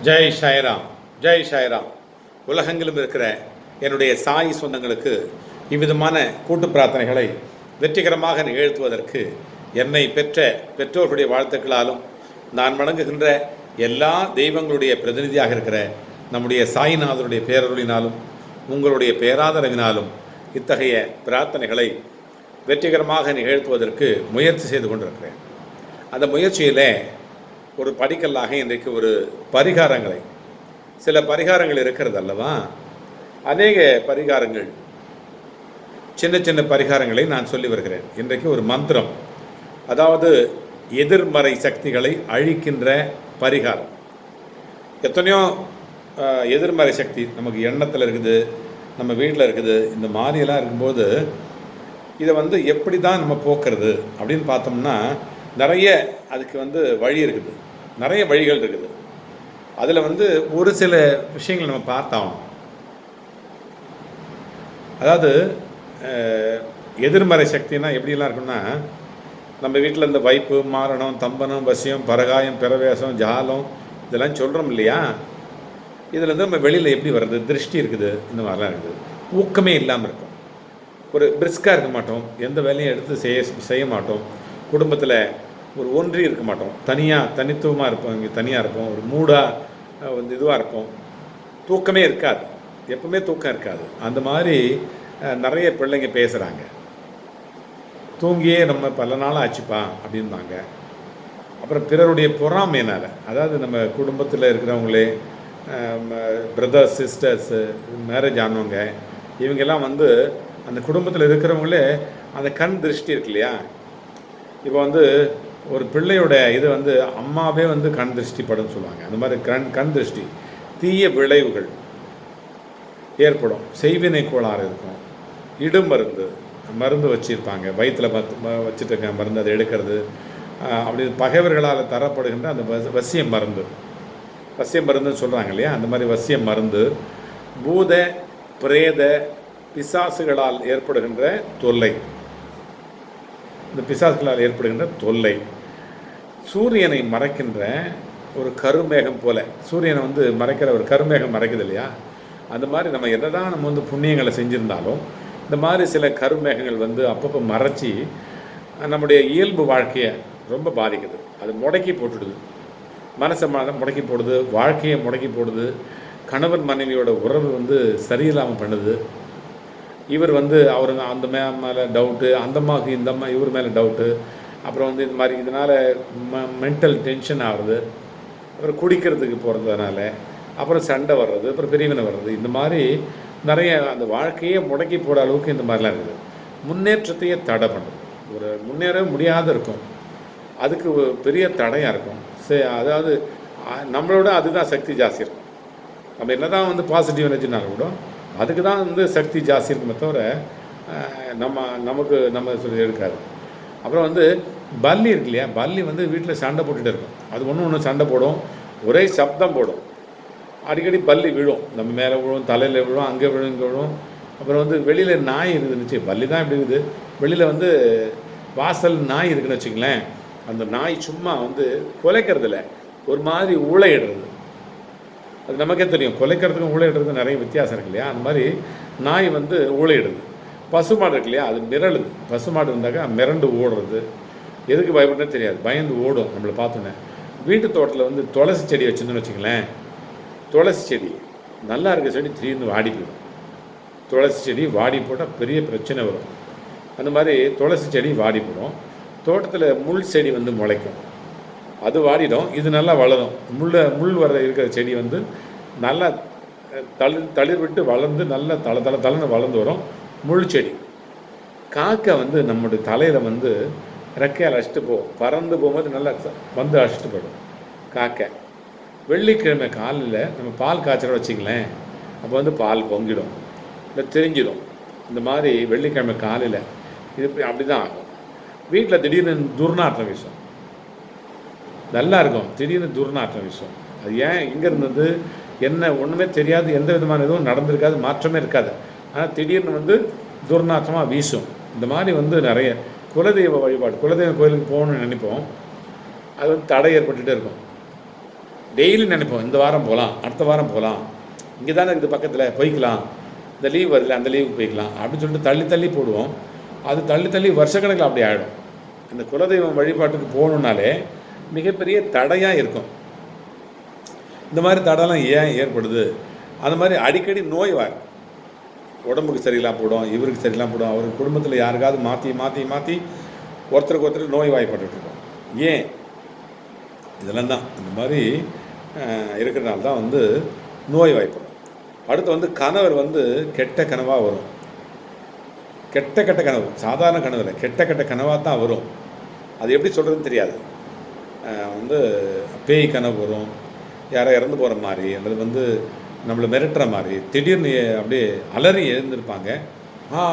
ஜெய் சாய்ராம். ஜெய் சாய்ராம். உலகெங்கிலும் இருக்கிற என்னுடைய சாய் சொந்தங்களுக்கு இவ்விதமான கூட்டு பிரார்த்தனைகளை வெற்றிகரமாக நிகழ்த்துவதற்கு என்னை பெற்ற பெற்றோர்களுடைய வாழ்த்துக்களாலும் நான் வணங்குகின்ற எல்லா தெய்வங்களுடைய பிரதிநிதியாக இருக்கிற நம்முடைய சாய்நாதருடைய பேரருளினாலும் உங்களுடைய பேராதரவினாலும் இத்தகைய பிரார்த்தனைகளை வெற்றிகரமாக நிகழ்த்துவதற்கு முயற்சி செய்து கொண்டிருக்கிறேன். அந்த முயற்சியில் ஒரு படிக்கல்லாக இன்றைக்கு ஒரு பரிகாரங்களை சில பரிகாரங்கள் இருக்கிறது அல்லவா, அநேக பரிகாரங்கள், சின்ன சின்ன பரிகாரங்களை நான் சொல்லி வருகிறேன். இன்றைக்கு ஒரு மந்திரம், அதாவது எதிர்மறை சக்திகளை அழிக்கின்ற பரிகாரம். எத்தனையோ எதிர்மறை சக்தி நமக்கு எண்ணத்தில் இருக்குது, நம்ம வீட்டில் இருக்குது. இந்த மாதிரியெல்லாம் இருக்கும்போது இதை எப்படி தான் நம்ம போக்குறது அப்படின்னு பார்த்தோம்னா நிறைய அதுக்கு வழி இருக்குது, நிறைய வழிகள் இருக்குது. அதில் ஒரு சில விஷயங்கள் நம்ம பார்த்தோம். அதாவது எதிர்மறை சக்தினா எப்படிலாம் இருக்குன்னா, நம்ம வீட்டில் இந்த வைப்பு, மாரணம், தம்பனம், வசியம், பரகாயம், பிரவேசம், ஜாலம் இதெல்லாம் சொல்கிறோம் இல்லையா, இதில் நம்ம வெளியில் எப்படி வர்றது, திருஷ்டி இருக்குது, இந்த மாதிரிலாம் இருக்குது. ஊக்கமே இல்லாமல் இருக்கும், ஒரு பிரிஸ்காக இருக்க மாட்டோம், எந்த வேலையும் எடுத்து செய்ய மாட்டோம், குடும்பத்தில் ஒரு ஒன்றி இருக்க மாட்டோம், தனித்துவமாக இருப்போம், இங்கே தனியாக இருப்போம், ஒரு மூடாக இதுவாக இருப்போம், தூக்கமே இருக்காது, எப்பவுமே தூக்கம் இருக்காது. அந்த மாதிரி நிறைய பிள்ளைங்க பேசுகிறாங்க, தூங்கியே நம்ம பல நாள் ஆச்சுப்பா அப்படின்பாங்க. அப்புறம் பிறருடைய பொறாமையினால், அதாவது நம்ம குடும்பத்தில் இருக்கிறவங்களே, பிரதர்ஸ், சிஸ்டர்ஸு, மேரேஜ் ஆனவங்க, இவங்கெல்லாம் அந்த குடும்பத்தில் இருக்கிறவங்களே அந்த கண் திருஷ்டி இருக்கு இல்லையா. இப்போ ஒரு பிள்ளையோட இது அம்மாவே கண் திருஷ்டி படுன்னு சொல்லுவாங்க. அந்த மாதிரி கண் திருஷ்டி, தீய விளைவுகள் ஏற்படும். செய்வினை கோளாறு இருக்கும், மருந்து வச்சுருப்பாங்க, வயிற்றில் வச்சுட்டு இருக்க மருந்து, அதை எடுக்கிறது, அப்படி பகைவர்களால் தரப்படுகின்ற அந்த வசிய மருந்துன்னு சொல்கிறாங்க இல்லையா. அந்த மாதிரி வசிய மருந்து, பூத பிரேத பிசாசுகளால் ஏற்படுகின்ற தொல்லை, இந்த பிசாசுகளால் ஏற்படுகின்ற தொல்லை, சூரியனை மறைக்கின்ற ஒரு கருமேகம் போல, சூரியனை மறைக்கிற ஒரு கருமேகம் மறைக்குது இல்லையா, அந்த மாதிரி நம்ம என்னதான் நம்ம புண்ணியங்களை செஞ்சுருந்தாலும் இந்த மாதிரி சில கருமேகங்கள் அப்பப்போ மறைச்சி நம்முடைய இயல்பு வாழ்க்கையை ரொம்ப பாதிக்குது. அது முடக்கி போட்டுடுது, மனசை முடக்கி போடுது, வாழ்க்கையை முடக்கி போடுது, கணவன் மனைவியோட உறவு சரியில்லாமல் பண்ணுது. இவர் அவருங்க அந்த மேலே டவுட்டு, அந்த அம்மாவுக்கு இந்த அம்மா இவர் மேலே டவுட்டு, அப்புறம் இந்த மாதிரி இதனால் மென்டல் டென்ஷன் ஆகுது, அப்புறம் குடிக்கிறதுக்கு போகிறதுனால அப்புறம் சண்டை வர்றது, அப்புறம் பிரிவினை வர்றது, இந்த மாதிரி நிறைய அந்த வாழ்க்கையே முடக்கி போட அளவுக்கு இந்த மாதிரிலாம் இருக்குது. முன்னேற்றத்தையே தடை பண்ணுது, ஒரு முன்னேற முடியாத இருக்கும், அதுக்கு பெரிய தடையாக இருக்கும். அதாவது நம்மளோட அதுதான் சக்தி ஜாஸ்தி இருக்கும். நம்ம என்ன தான் பாசிட்டிவ் எனர்ஜினாலும் கூட அதுக்கு தான் சக்தி ஜாஸ்தி இருக்குமே தவிர நம்ம சொல்லி எடுக்காது. அப்புறம் பல்லி இருக்கு இல்லையா, பல்லி வீட்டில் சண்டை போட்டுகிட்டு இருக்கும், அது ஒன்று சண்டை போடும், ஒரே சப்தம் போடும், அடிக்கடி பல்லி விழும், நம்ம மேலே விழும், தலையில் விழும், அங்கே விழும், இங்கே விழும். அப்புறம் வெளியில் நாய் இருந்துச்சு, பல்லி தான் இப்படி இருக்குது, வெளியில் வாசல் நாய் இருக்குதுன்னு வச்சுங்களேன், அந்த நாய் சும்மா குலைக்கிறதுல ஒரு மாதிரி ஊழையிடுறது. அது நமக்கே தெரியும், குலைக்கிறதுக்கும் ஊழையிடுறதுக்கும் நிறைய வித்தியாசம் இருக்கு இல்லையா. அந்த மாதிரி நாய் ஊழையிடுது. பசுமாடு இருக்கு இல்லையா, அது மிரளுது. பசுமாடு இருந்தாக்கா மிரண்டு ஓடுறது, எதுக்கு பயப்படுறதுன்னு தெரியாது, பயந்து ஓடும் நம்மளை பார்த்தோன்னே. வீட்டு தோட்டத்தில் துளசி செடி வச்சுருந்தோன்னு வச்சுங்களேன், துளசி செடி நல்லா இருக்க செடி திடீர்னு வாடி போயிடும். துளசி செடி வாடி போட்டால் பெரிய பிரச்சனை வரும். அந்த மாதிரி துளசி செடி வாடி போடும். தோட்டத்தில் முள் செடி முளைக்கும், அது வாடிடும், இது நல்லா வளரும். முள் வர இருக்கிற செடி நல்லா தளிர் விட்டு வளர்ந்து நல்லா தலைன்னு வளர்ந்து வரும். முள் செடி காக்கை நம்முடைய தலையில் ரெக்கையால் அழைச்சிட்டு போகும், பறந்து போகும்போது நல்லா அழைச்சிட்டு போயிடும் காக்கை. வெள்ளிக்கிழமை காலையில் நம்ம பால் காய்ச்சல வச்சிங்களேன், அப்போ பால் பொங்கிடும், இல்லை தெரிஞ்சிடும். இந்த மாதிரி வெள்ளிக்கிழமை காலையில் இது அப்படி தான் ஆகும். வீட்டில் திடீர்னு துர்நாற்றம் வீசும், நல்லா இருக்கும், திடீர்னு துர்நாற்றம் வீசும். அது ஏன் இங்கே இருந்தது என்ன ஒன்றுமே தெரியாது, எந்த விதமான எதுவும் நடந்திருக்காது, மாற்றமே இருக்காது, ஆனால் திடீர்னு துர்நாற்றமாக வீசும். இந்த மாதிரி நிறைய குலதெய்வ வழிபாடு, குலதெய்வ கோயிலுக்கு போகணும்னு நினைப்போம், அது தடை ஏற்பட்டுகிட்டே இருக்கும். டெய்லி நினைப்போம், இந்த வாரம் போகலாம், அடுத்த வாரம் போகலாம், இங்கே தானே இருக்குது பக்கத்தில், போய்க்கலாம், இந்த லீவ் வருதுல அந்த லீவுக்கு போய்க்கலாம் அப்படின்னு சொல்லிட்டு தள்ளி தள்ளி போடுவோம். அது தள்ளி தள்ளி வருஷக்கணக்கில் அப்படி ஆகிடும். இந்த குலதெய்வம் வழிபாட்டுக்கு போகணுன்னாலே மிகப்பெரிய தடையாக இருக்கும். இந்த மாதிரி தடைலாம் ஏன் ஏற்படுது? அந்த மாதிரி அடிக்கடி நோய் வரும். உடம்புக்கு சரியில்லாம் போடும், இவருக்கு சரியில்லாம் போடும், அவருக்கு குடும்பத்தில் யாருக்காவது மாற்றி மாற்றி மாற்றி ஒருத்தருக்கு ஒருத்தர் நோய் வாய்ப்பட்டுருக்கோம். ஏன்? இதெல்லாம் தான் இந்த மாதிரி இருக்கிறனால தான் வந்து நோய் வாய்ப்படும். அடுத்து வந்து கணவர் வந்து கெட்ட கனவாக வரும். கெட்ட கனவு, சாதாரண கனவு இல்லை, கெட்ட கனவாக தான் வரும். அது எப்படி சொல்கிறதுன்னு தெரியாது. வந்து பேய் கனவு வரும், யாரோ இறந்து போகிற மாதிரி, அல்லது வந்து நம்மளை மிரட்டுற மாதிரி, திடீர்னு அப்படியே அலறி எழுந்திருப்பாங்க,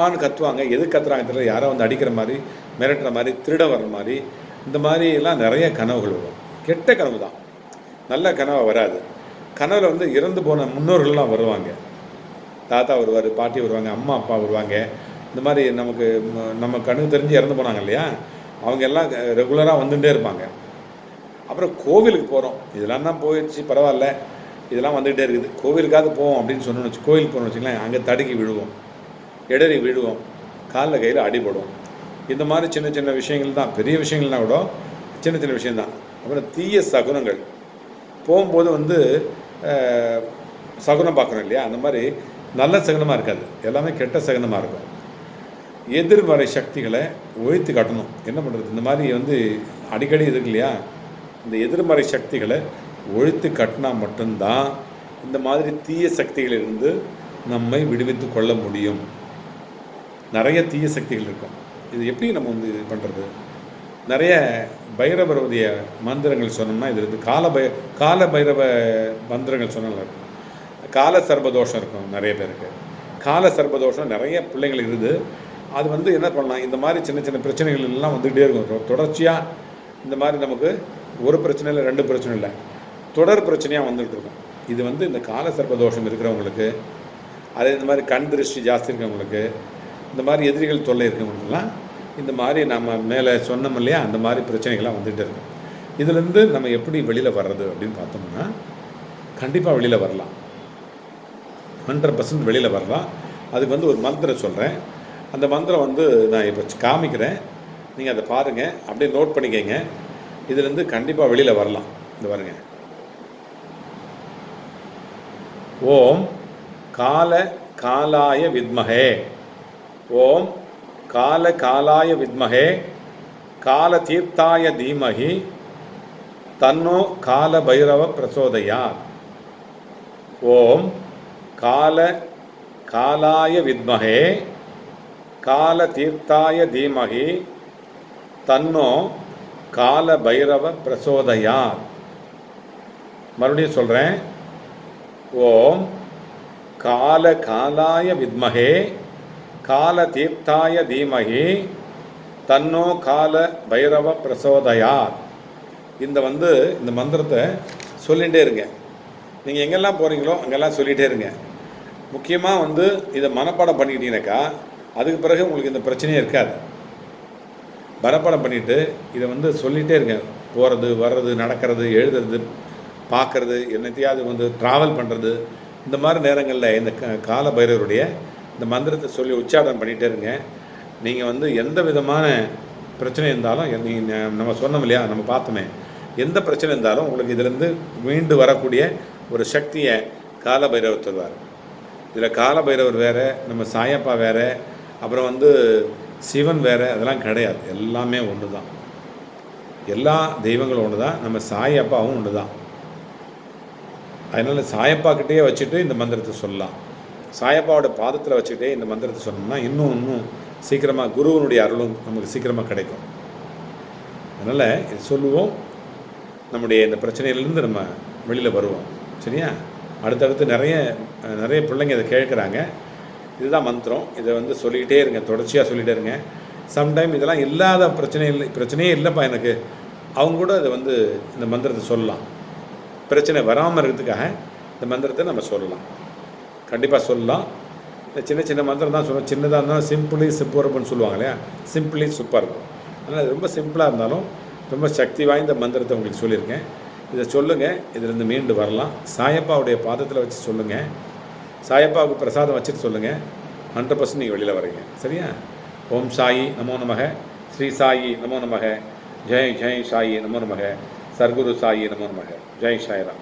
ஆன்னு கத்துவாங்க. எது கத்துறாங்க தெரியல, யாரோ வந்து அடிக்கிற மாதிரி, மிரட்டுற மாதிரி, திருட வர்ற மாதிரி, இந்த மாதிரிலாம் நிறைய கனவுகள் வரும். கெட்ட கனவு தான், நல்ல கனவாக வராது. கனவில் வந்து இறந்து போன முன்னோர்கள்லாம் வருவாங்க. தாத்தா வருவார், பாட்டி வருவாங்க, அம்மா அப்பா வருவாங்க. இந்த மாதிரி நம்ம கண்ணுக்கு தெரிஞ்சு இறந்து போனாங்க இல்லையா, அவங்க எல்லாம் ரெகுலராக வந்துகிட்டே இருப்பாங்க. அப்புறம் கோவிலுக்கு போகிறோம், இதெல்லாம் தான் போயிடுச்சு, பரவாயில்ல, இதெல்லாம் வந்துகிட்டே இருக்குது, கோவிலுக்காவது போவோம் அப்படின்னு சொன்னோன்னு வச்சு, கோவிலுக்கு போகணும்னு வச்சுக்கலாம், அங்கே தடுக்கி விழுவோம், இடறி விழுவோம், காலில் கையில் அடிபடும். இந்த மாதிரி சின்ன சின்ன விஷயங்கள் தான், பெரிய விஷயங்கள்னா கூட சின்ன சின்ன விஷயந்தான். அப்புறம் தீய சகுனங்கள் போகும்போது வந்து சகுனம் பார்க்குறோம் இல்லையா, அந்த மாதிரி நல்ல சகுனமாக இருக்காது, எல்லாமே கெட்ட சகுனமாக இருக்கும். எதிர்மறை சக்திகளை ஒழித்து காட்டணும். என்ன பண்ணுறது? இந்த மாதிரி வந்து அடிக்கடி இருக்கு இல்லையா, இந்த எதிர்மறை சக்திகளை ஒழித்து கட்டினா மட்டும்தான் இந்த மாதிரி தீய சக்திகளிலிருந்து நம்மை விடுவித்து கொள்ள முடியும். நிறைய தீய சக்திகள் இருக்கும். இது எப்படி நம்ம வந்து இது பண்ணுறது? நிறைய பைரவருடைய மந்திரங்கள் சொன்னோம்னா இது இருக்குது. கால பைரவ மந்திரங்கள் சொன்னாலும் இருக்கும். கால சர்பதோஷம் இருக்கும் நிறைய பேருக்கு. கால சர்பதோஷம் நிறைய பிள்ளைங்களுக்கு இருக்குது. அது வந்து என்ன பண்ணலாம், இந்த மாதிரி சின்ன சின்ன பிரச்சனைகள் எல்லாம் வந்துகிட்டே இருக்கும். தொடர்ச்சியாக இந்த மாதிரி நமக்கு ஒரு பிரச்சனை இல்லை, ரெண்டு பிரச்சனை இல்லை, தொடர் பிரச்சனையாக வந்துகிட்டு இருக்கும். இது வந்து இந்த கால சர்பதோஷம் இருக்கிறவங்களுக்கு, அதே இந்த மாதிரி கண் திருஷ்டி ஜாஸ்தி இருக்கிறவங்களுக்கு, இந்த மாதிரி எதிரிகள் தொல்லை இருக்கிறவங்களுக்குலாம் இந்த மாதிரி நம்ம மேலே சொன்னோம் இல்லையா, அந்த மாதிரி பிரச்சனைகள்லாம் வந்துகிட்டே இருக்கும். இதுலேருந்து நம்ம எப்படி வெளியில் வர்றது அப்படின்னு பார்த்தோம்னா, கண்டிப்பாக வெளியில் வரலாம், 100% வெளியில் வரலாம். அதுக்கு வந்து ஒரு மந்திரம் சொல்கிறேன். அந்த மந்திரம் வந்து நான் இப்போ காமிக்கிறேன், நீங்கள் அதை பாருங்கள், அப்படியே நோட் பண்ணிக்கங்க. இதுலேருந்து கண்டிப்பாக வெளியில் வரலாம். இந்த பாருங்க, ஓம் காலாய வித்மஹே, ஓம் காலாய வித்மஹே, கால தீர்த்தாய தீமஹி, தன்னோ கால பைரவ பிரசோதயாத். ஓம் காலாய வித்மஹே, கால தீர்த்தாய தீமஹி, தன்னோ கால பைரவ பிரசோதயாத். மறுபடியும் சொல்கிறேன், ஓம் காலாய வித்மஹே, கால தீர்த்தாய தீமஹி, தன்னோ கால பைரவ பிரசோதயாத். இந்த மந்திரத்தை சொல்லிகிட்டே இருங்க. நீங்கள் எங்கெல்லாம் போகிறீங்களோ அங்கெல்லாம் சொல்லிகிட்டே இருங்க. முக்கியமாக வந்து இதை மனப்பாடம் பண்ணிக்கிட்டீங்கன்னாக்கா அதுக்கு பிறகு உங்களுக்கு இந்த பிரச்சனையே இருக்காது. மனப்பாடம் பண்ணிவிட்டு இதை வந்து சொல்லிகிட்டே இருங்க. போகிறது, வர்றது, நடக்கிறது, எழுதுறது, பார்க்குறது, என்னத்தையாவது வந்து ட்ராவல் பண்ணுறது, இந்த மாதிரி நேரங்களில் இந்த கால பைரவருடைய இந்த மந்திரத்தை சொல்லி உச்சாரணம் பண்ணிகிட்டே இருங்க. நீங்கள் வந்து எந்த விதமான பிரச்சனை இருந்தாலும், நம்ம சொன்னோம் இல்லையா, நம்ம பார்த்தோமே, எந்த பிரச்சனை இருந்தாலும் உங்களுக்கு இதிலேருந்து மீண்டு வரக்கூடிய ஒரு சக்தியை கால பைரவர் சொல்வார். இதில் கால பைரவர் வேறு, நம்ம சாயப்பா வேறு, அப்புறம் வந்து சிவன் வேறு, அதெல்லாம் கிடையாது. எல்லாமே ஒன்று தான். எல்லா தெய்வங்களும் ஒன்று தான். நம்ம சாயப்பாவும் ஒன்று தான். அதனால் சாயப்பாக்கிட்டே வச்சுட்டு இந்த மந்திரத்தை சொல்லலாம். சாயப்பாவோட பாதத்தில் வச்சுக்கிட்டே இந்த மந்திரத்தை சொன்னோம்னா இன்னும் சீக்கிரமாக குருவனுடைய அருளும் நமக்கு சீக்கிரமாக கிடைக்கும். அதனால் இது சொல்லுவோம், நம்முடைய இந்த பிரச்சனையிலேருந்து நம்ம வெளியில் வருவோம். சரியா? அடுத்தடுத்து நிறைய பிள்ளைங்க இதை கேட்குறாங்க. இதுதான் மந்திரம். இதை வந்து சொல்லிக்கிட்டே இருங்க, தொடர்ச்சியாக சொல்லிகிட்டே இருங்க. சம்டைம் இதெல்லாம் இல்லாத பிரச்சனையே இல்லைப்பா எனக்கு, அவங்க கூட இதை வந்து இந்த மந்திரத்தை சொல்லலாம். பிரச்சனை வராமல் இருக்கிறதுக்காக இந்த மந்திரத்தை நம்ம சொல்லலாம், கண்டிப்பாக சொல்லலாம். இந்த சின்ன சின்ன மந்திரம் தான் சொல்லுவோம். சின்னதாக இருந்தாலும் சிம்பிளி சூப்பர்புன்னு சொல்லுவாங்க இல்லையா, சிம்பிளி சூப்பர். அதனால் ரொம்ப சிம்பிளாக இருந்தாலும் ரொம்ப சக்தி வாய்ந்த மந்திரத்தை உங்களுக்கு சொல்லியிருக்கேன். இதை சொல்லுங்கள், இதிலேருந்து மீண்டு வரலாம். சாயப்பாவுடைய பாதத்தில் வச்சு சொல்லுங்கள், சாயப்பாவுக்கு பிரசாதம் வச்சுட்டு சொல்லுங்கள், 100% நீங்கள் வெளியில் வரீங்க. சரியா? ஓம் சாயி நமோ நமக, ஸ்ரீ சாயி நமோ நமக, ஜெய் ஜெய் சாயி நமோ நமக, சர்க்குரு சாயி நமோ நமக, ஜெய் சாய்ராம்.